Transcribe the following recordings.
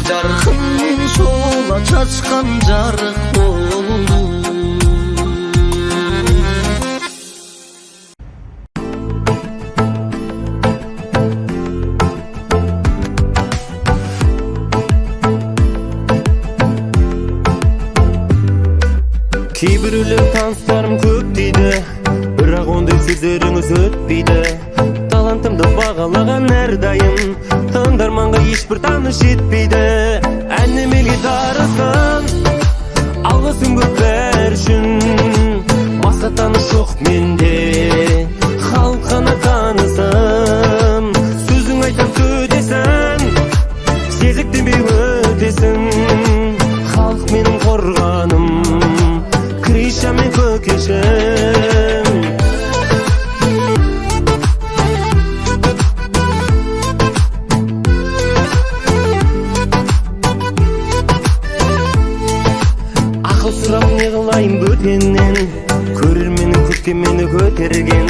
жарқын шола шашқан жарық болу. Кейбіреулер таныстарым көп дейді, бірақ ондай сөздеріңіз өтпейді. Талантымды бағалаған әрдайым, тыңдарманға ешбір таныс жетпейді. Әнім елге тарысын, алғысым көп бәрі үшін. Басқа таныс жоқ менде, халық қана танысым. Сөзің айтам төтесің, сезіктенбей өтесің. Халық менің қорғаным, Криша мен көкешім. Ақыл сұрап не қылайын бөтеннен, көрерменнің күткен мені көтерген.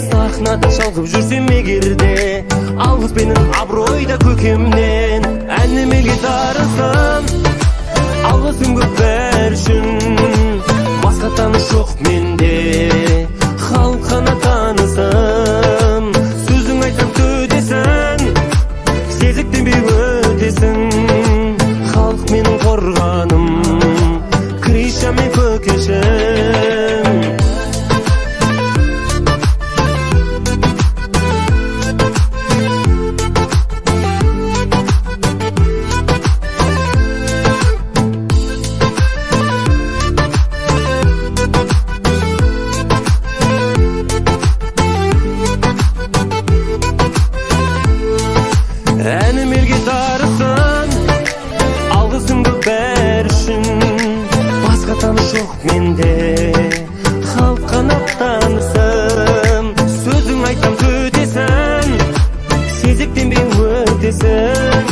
Сахнада шалқып жүрсем егерде, алғыспенен абыройда көкемнен. Әнім елге тарысын, алғысым көп бәрі үшін. Басқа таныс жоқ менде, халық қана танысым. Сөзің айтам төтесің, сезіктенбей өтесің. Халық менің қорғаным, Криша мен көкешім. Әнім елге тарысын, алғысым көп бәрі үшін. Басқа таныс жоқ менде, халық қана танысым. Сөзің айтам төтесің, сезіктенбей өтесің.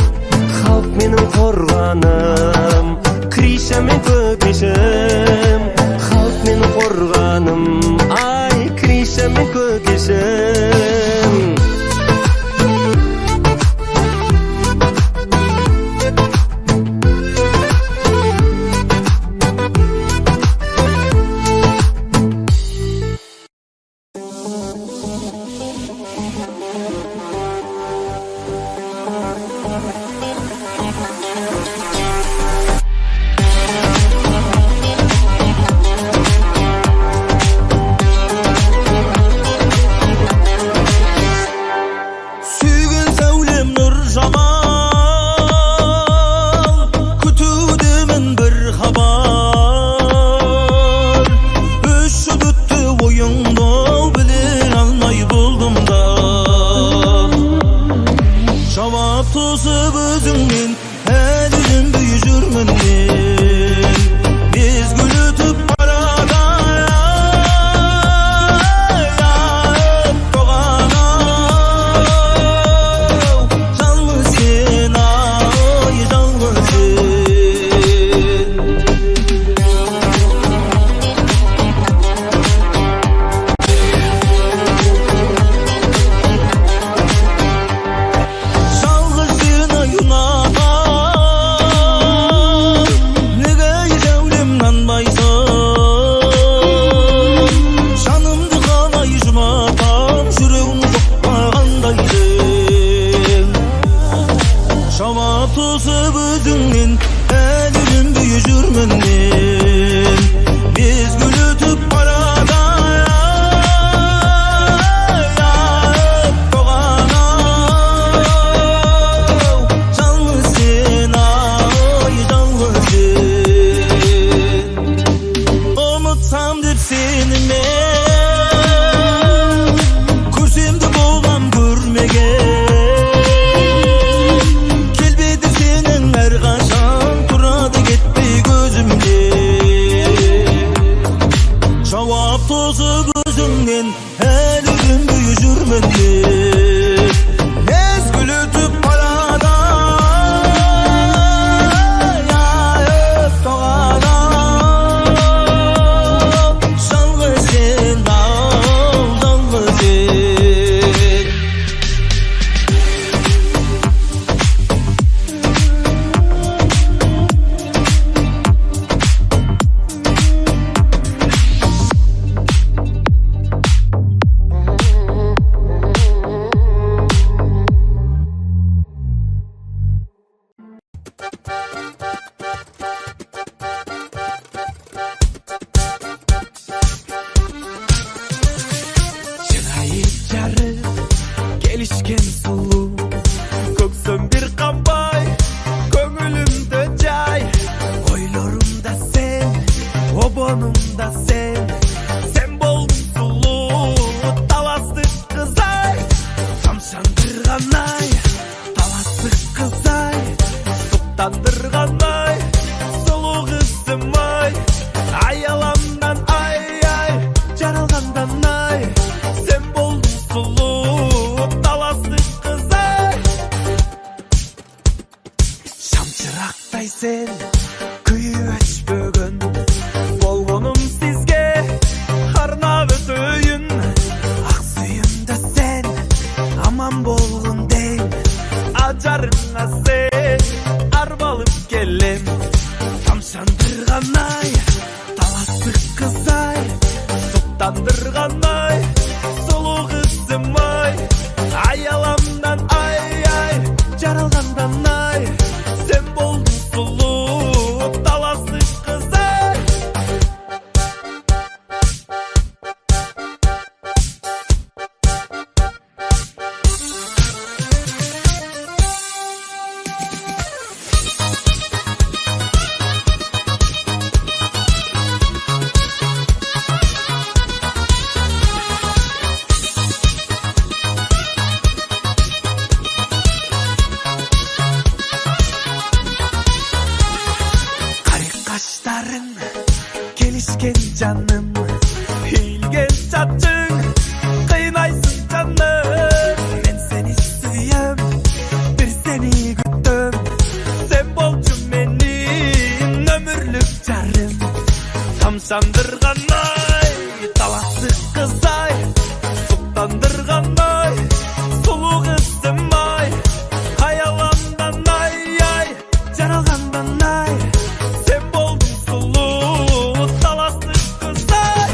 Халық менің қорғаным, Криша мен көкешім. Халық менің қорғаным, ай, Криша мен көкешім. Tozub özüngün, elinin büyü jürmün men. Biz gülütüp arada doğana. Жалғыз сен, ай, жалғыз Tozub özüngün, elinin büyü jürmün men. Biz gülütüp arada doğana. Жалғыз сен, ай, жалғыз Unutsam деп seni men, көрсемді болам көрмеген. Әрқашан тұрады кетпей көзімде. Жырақтай сен күйіп өчпөгөн болгонум сизге арнап өтөйүн. Ак сүйүмдө сен аман болгон дейм, ажарыңа сен арбалып келем. Тамшандырган-ай таласы кыз-ай, суктандырган-ай сулуу кызым-ай, аяламдан ай-ай жаралгандан-ай сен болдуң сулуу таласы кыз-ай. Kaşların gelişken canım, hilgen çatçın kıynaysın canım. Ben seni suyum, bir seni güttüm, sen bolcum benim ömürlük carım. Tamsandırgan-ay talası kız-ay, suktandırgan-ay sulu kızım-ay, hayalandan ay-ay jaralgandan-ay sen boldun sulu talaslı kızlar.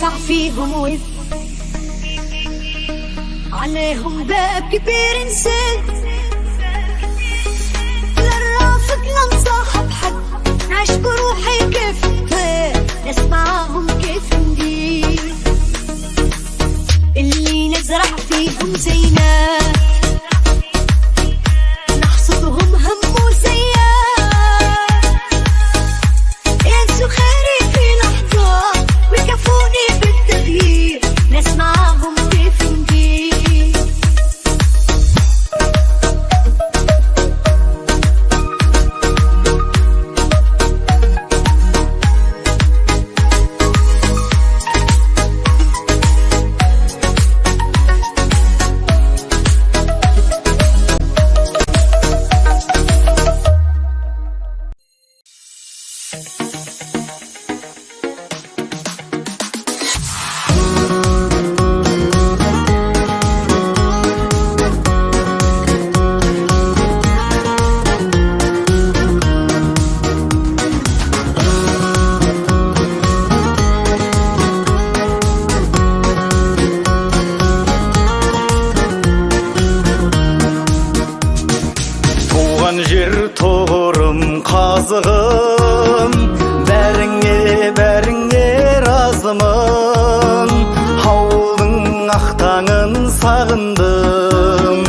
يدفع فيهم ويفهم عليهم باب كبير نسيت لا نرافق لا نصاحب حد نعيش بروحي كيف نطير نسمعهم كيف ندير اللي نزرع فيهم زينات نحصدهم هم وسيات ينسوا خيري في لحظة ويكافوني بالتغيير نسمعهم كيف ندير Жер тоғырым қазығым бәріңе разымын ауылдың ақтаңын сағындым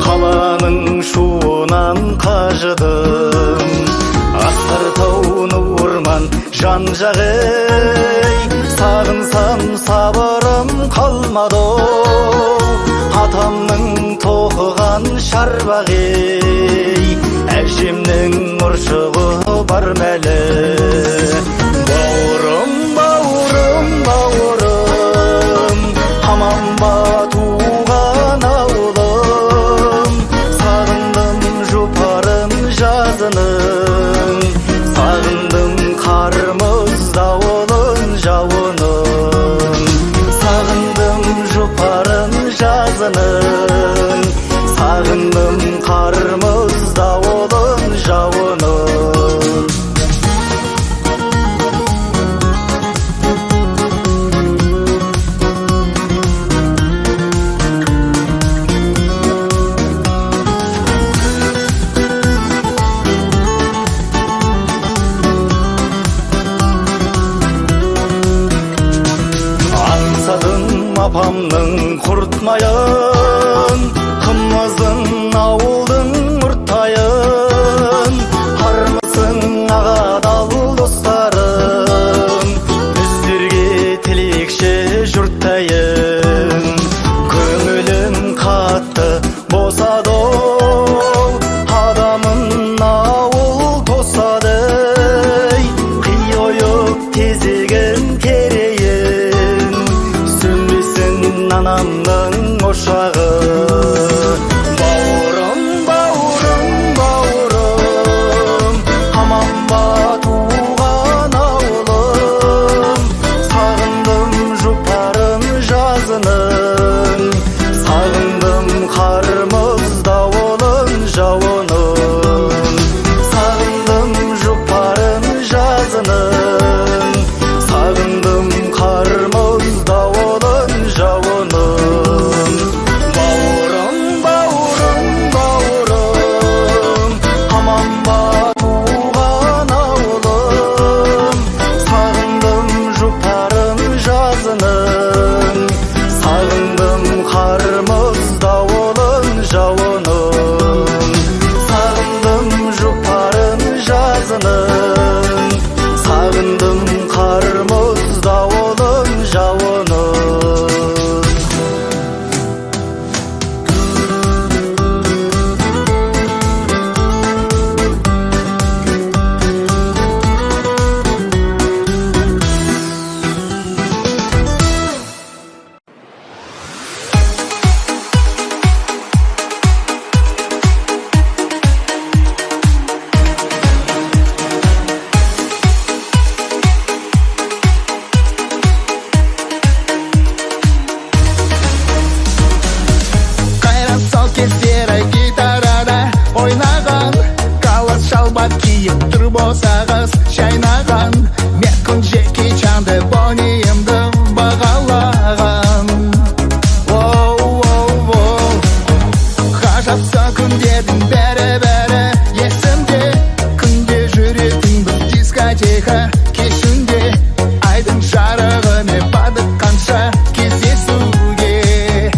қаланың шуынан қажыдым асқар тауны орман жан жағый сағынсам сабырым қалмады атамның тоқыған шарбағы әжемнің ұршығы бар мәлі бауырым бауырым бауырым аман ба туған ауылым сағындым жұпарым жазының сағындым қарымыз дауылын жауының сағындым жұпарын жазының сағындым қарымыз дауылын жауының аңсадым апамның құртмайын қымызын ауылдың ұрттайын армысың ағадал достарым біздерге тілекші жұрттайын көңілім қатты босады адамын ауыл тосады қиойып тезегін керейін сөнбесін анамның ошағы бауырым бауырым бауырым аман ба туған ауылым сағындым жұпарым жазының сағындым қарымыз дауылын жауының сағындым жұпарым жазының сағындым қарымыз дауылын жауының бауырым бауырым бауырым аман ба туған ауылым сағындым жұпарым жазының сағындым қарымыз дауылын жауының сағындым жұпарын жазының сағындым қарымыз дауылын жауының болсағыз шайнаған мен күн жеке жанды бойымды баға дискотека кешінде айдың жарығымен бадыққанша кездесуге.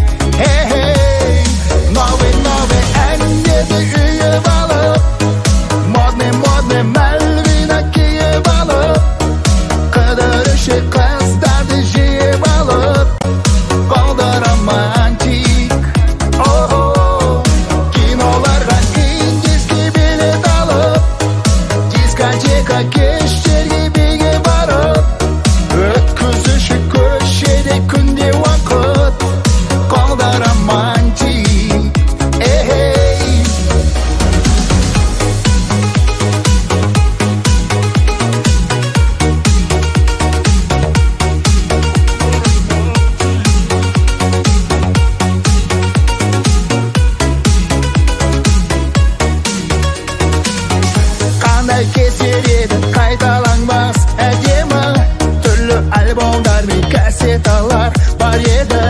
Новый әндерді үйіп алып, модный Мальвина киіп алып, қыдырышы қыздарды жиып алып, қолда романтик. Киноларға индийский билет алып, дискотека кештерге биге барып, өткізуші көшеде күнде уақыт, қолда романтик. Қандай кездер еді қайталанбас әдемі, түрлі альбомдар мен кассеталар бар еді.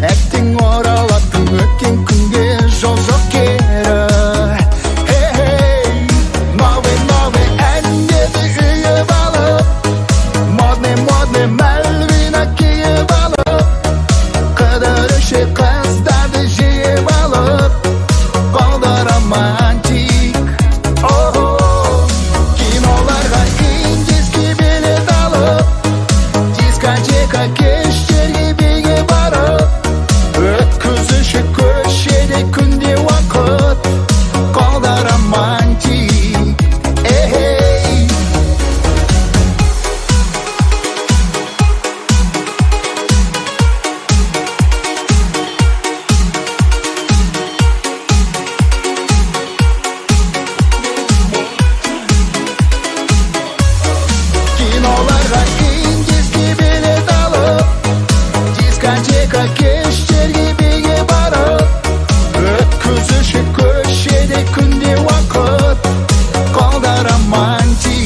Әктің оралатын өткен күнге жол жоқ кері. Новый әндерді үйіп алып, модный Мальвина киіп алып, қыдырышы қыздарды жиып алып, қолда романтик. Киноларға индийский билет алып, дискотека кештерге биге барып, өткізуші көшеде күнде уақыт, қолда романтик. Киноларға индийский билет алып, дискотека кештерге биге барып, өткізуші көшеде күнде уақыт, қолда романтик.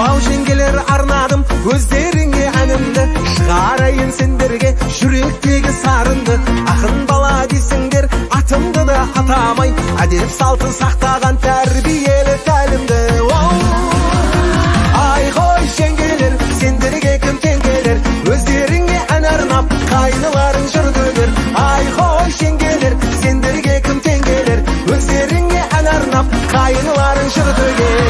Ау жеңгелер арнадым өздеріңе әнімді, шығарайын сендерге жүректегі сарынды. Ақын бала дейсіңдер, атымды да атамай, әдеп салтын сақтаған тәрбиелі тәлімді. Ай қой жеңгелер, сендерге кім тең келер, өздеріңе ән арнап, қайныларың жыр төгер. Ай қой жеңгелер, сендерге кім тең келер, өздеріңе ән арнап, қайныларың жыр төгер.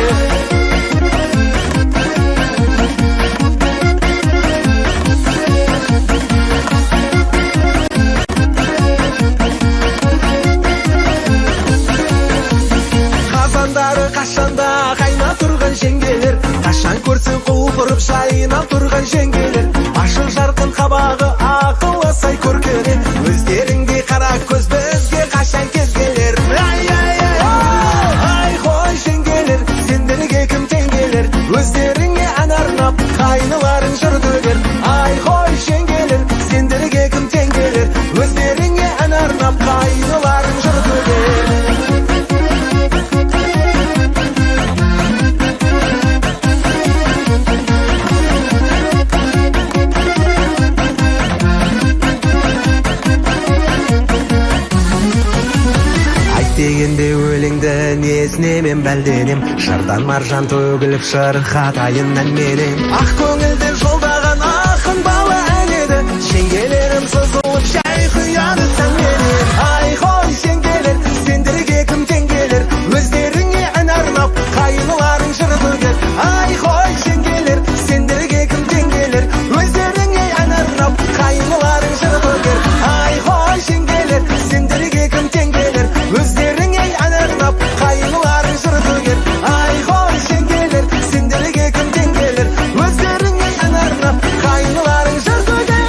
Қазандары қашанда қайнап тұрған жеңгелер, қашан көрсең құлпырып жайнап тұрған жеңгелер, ашық жарқын қабағы ақылы сай көркіне, өздеріңдей қара көз бізге қашан кез келер. Ай қой жеңгелер, сендерге кім тең келер, өздеріңе ән арнап, қайныларың жыр төгер. Ай қой жеңгелер, сендерге кім тең келер, өздеріңе ән арнап, қайныларың жыр төгер. Дегенде өлеңді несінемен бәлденем, жырдан маржан төгіліп шырқатайын әнменен. Ақ көңілді жолдаған ақын бала ән еді, жеңгелерім сызылып жай құяды сәнменен. Ай қой жеңгелер, сендерге кім тең келер, өздеріңе ән арнап, қайныларың жыр төгер. Ай қой жеңгелер, сендерге кім тең келер, өздеріңе ән арнап, қайныларың жыр төгер. Ай қой жеңгелер, сендерге кім тең келер, өздеріңе ән арнап, қайныларың жыр төгер. Ай қой жеңгелер, сендерге кім тең келер, өздеріңе ән арнап, қайныларың жыр төгер.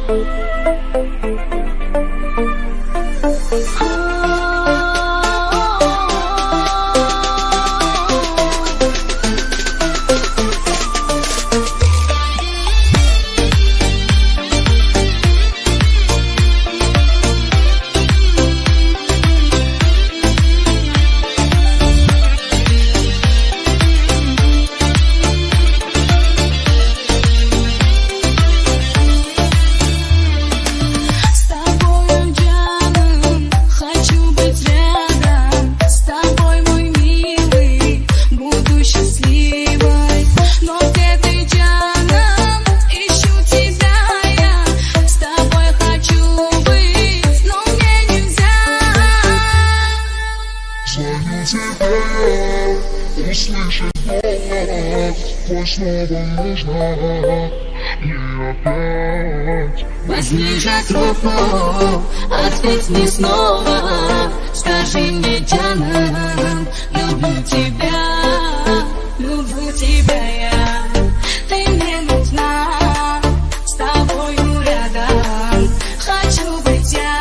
Услышать голос твой снова нужно, и опять. Возьми же трубку, ответь мне снова. Скажи мне, Диана, люблю тебя я. Ты мне нужна, с тобою рядом хочу быть я.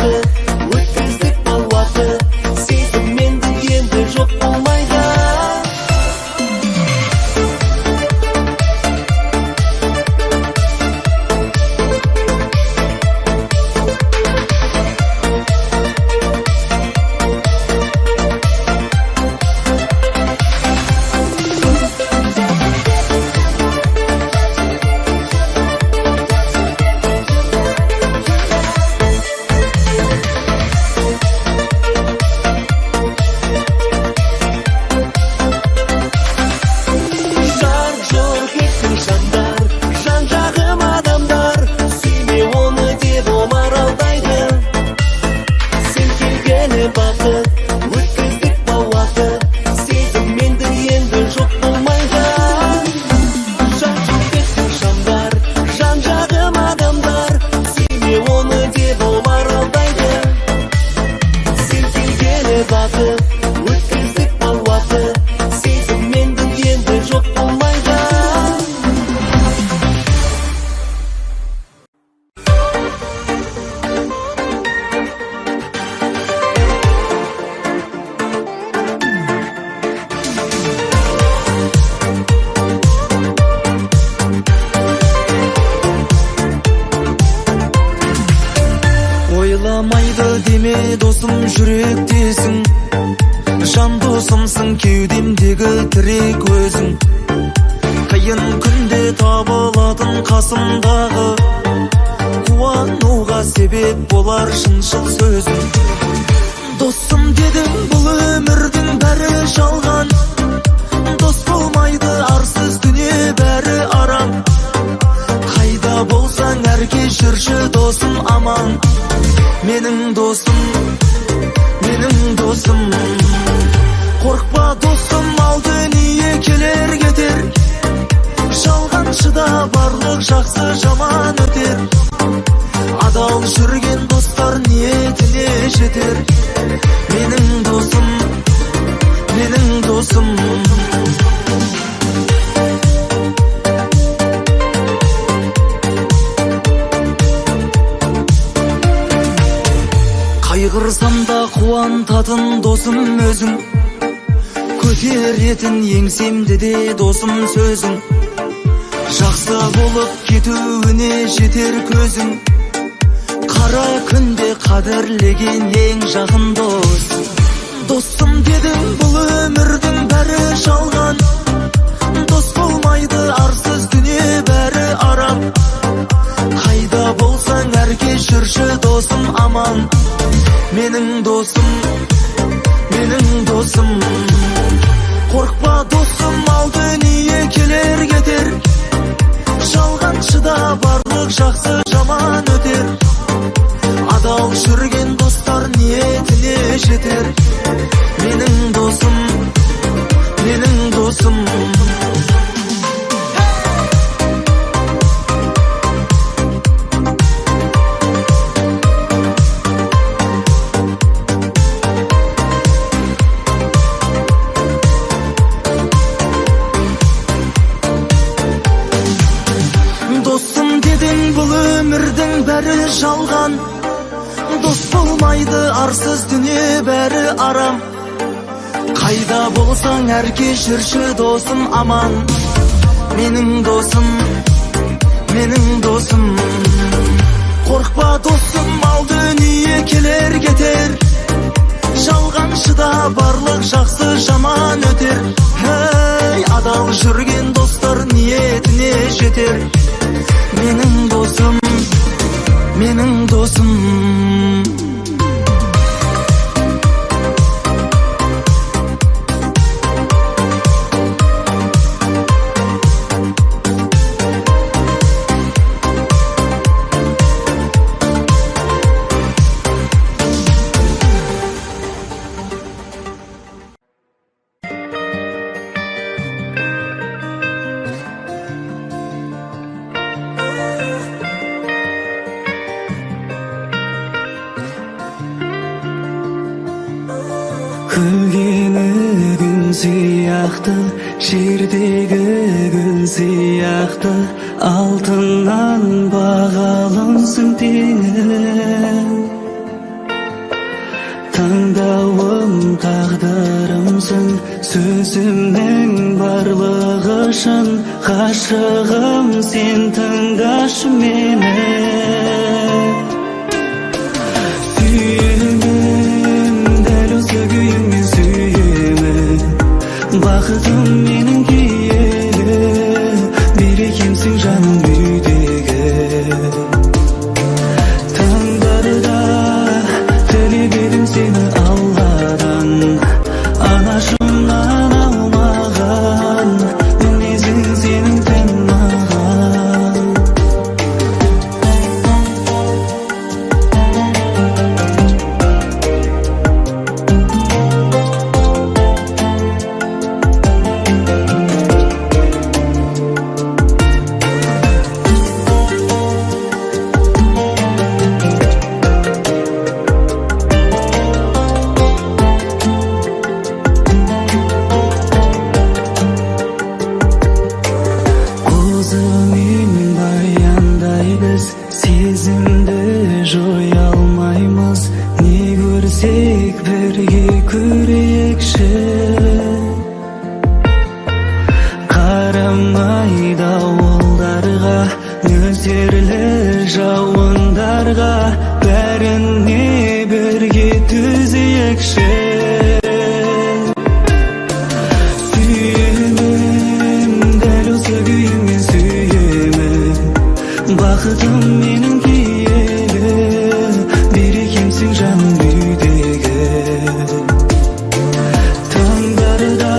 бақыт өткіздік бұл уақыт сезімменді енді жоқ болмайды ойламайды деме досым жүректесің жан досымсың кеудемдегі тірек өзің қиын күнде табылатын қасымдағы қуануға себеп болар шыншыл сөзің досым дедің бұл өмірдің бәрі жалған дос болмайды арсыз дүние бәрі арам қайда болсаң әрке жүрші досым аман менің досым қорқпа досым ал дүние келер кетер жалғаншыда барлық жақсы жаман өтер адал жүрген достар ниетіне жетер менің досым қайғырсам да қуантатын досым өзің көтеретін еңсемде де досым сөзің жақсы болып кетуіне жетер көзің қара күнде қадірлеген ең жақын дос досым дедің бұл өмірдің бәрі жалған дос болмайды арсыз дүние бәрі арам қайда болсаң әрке жүрші досым аман менің досым қорқпа досым ал дүние келер кетер жалғаншыда барлық жақсы жаман өтер адал жүрген достар ниетіне жетер менің досым бәрі жалған дос болмайды арсыз дүние бәрі арам қайда болсаң әрке жүрші досым аман менің досым қорқпа досым ал дүние келер кетер жалғаншыда барлық жақсы жаман өтер адал жүрген достар ниетіне жетер менің досым Күлгені күн сияқты, жердегі гүл сияқты, алтыннан бағалансың теңің. шын, сөзімнің барлығы шын. Ғашығым, сен тыңдашы мені. Сүйемін, дәл осы күйіңмен сүйемін. Бақытым менің киелі, берекемсің жаным үйдегі. Таңдарда тілеп едім сені Алладан, анашымнан алмаған мінезің сенің тән маған. Көзімен баяндай біз сезімді жоя алмаймыз. Не көрсек бірге көрейікші. Қарамай дауылдарға, нөсерлі жауындарға, бәріне бірге төзейікші. Бақытым менің киелі, берекемсің жаным үйдегі. Таңдарда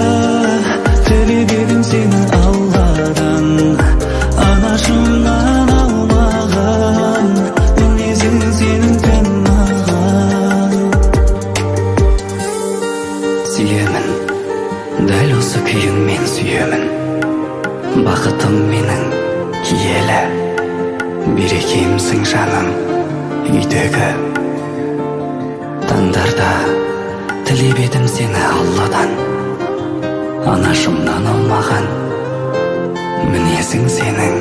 тілеп едім сені Алладан, анашымнан алмаған мінезің сенің тән маған. Сүйемін, дәл осы күйіңмен сүйемін. Бақытым менің киелі, берекемсің жаным үйдегі. Таңдарда тілеп едім сені Алладан, анашымнан алмаған мінезің сенің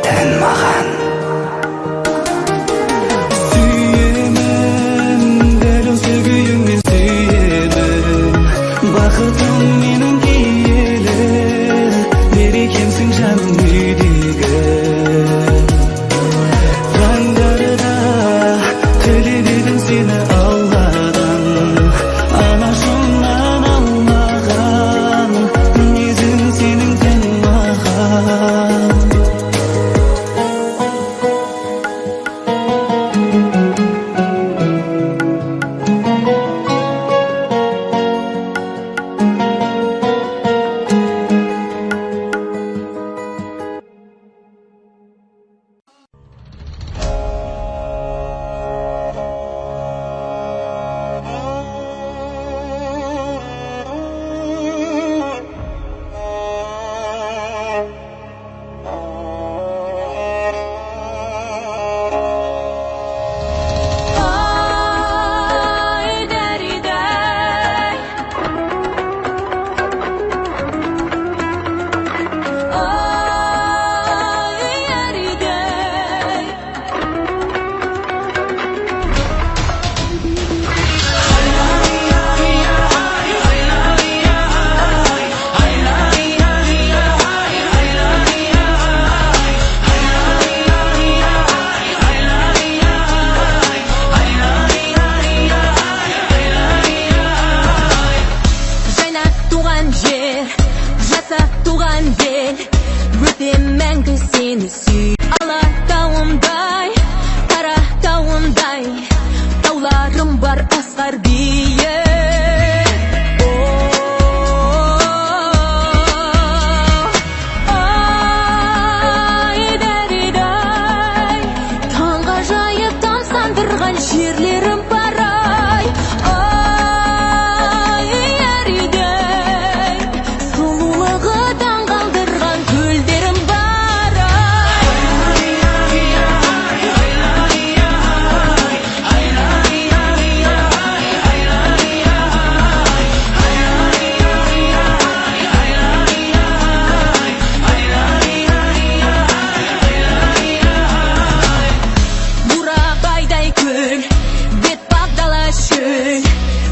тән маған. Сүйемін, дәл осы күйіңмен сүйемін. Бақытым менің киелі, берекемсің жаным үйдегі. Таңдарда тілеп едім сені Алладан, анашымнан алмаған мінезің сенің тән маған.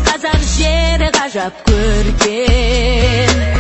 Қазақ жері ғажап көркем.